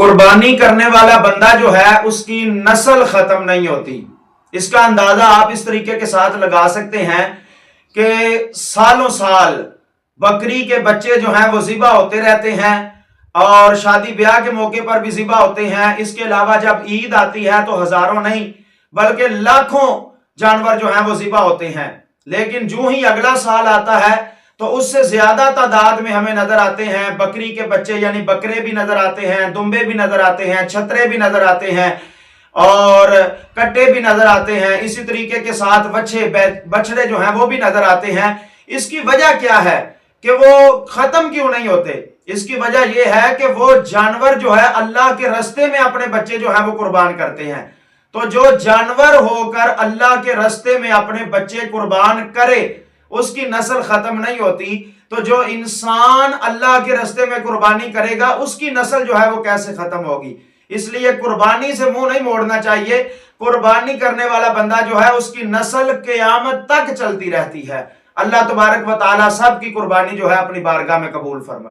قربانی کرنے والا بندہ جو ہے اس کی نسل ختم نہیں ہوتی۔ اس کا اندازہ آپ اس طریقے کے ساتھ لگا سکتے ہیں کہ سالوں سال بکری کے بچے جو ہیں وہ ذبح ہوتے رہتے ہیں، اور شادی بیاہ کے موقع پر بھی ذبح ہوتے ہیں۔ اس کے علاوہ جب عید آتی ہے تو ہزاروں نہیں بلکہ لاکھوں جانور جو ہیں وہ ذبح ہوتے ہیں، لیکن جو ہی اگلا سال آتا ہے تو اس سے زیادہ تعداد میں ہمیں نظر آتے ہیں بکری کے بچے، یعنی بکرے بھی نظر آتے ہیں، دمبے بھی نظر آتے ہیں، چھترے بھی نظر آتے ہیں، اور کٹے بھی نظر آتے ہیں۔ اسی طریقے کے ساتھ بچڑے جو ہیں وہ بھی نظر آتے ہیں۔ اس کی وجہ کیا ہے کہ وہ ختم کیوں نہیں ہوتے؟ اس کی وجہ یہ ہے کہ وہ جانور جو ہے اللہ کے رستے میں اپنے بچے جو ہیں وہ قربان کرتے ہیں۔ تو جو جانور ہو کر اللہ کے رستے میں اپنے بچے قربان کرے اس کی نسل ختم نہیں ہوتی، تو جو انسان اللہ کے رستے میں قربانی کرے گا اس کی نسل جو ہے وہ کیسے ختم ہوگی؟ اس لیے قربانی سے منہ نہیں موڑنا چاہیے۔ قربانی کرنے والا بندہ جو ہے اس کی نسل قیامت تک چلتی رہتی ہے۔ اللہ تبارک و تعالی سب کی قربانی جو ہے اپنی بارگاہ میں قبول فرمائے۔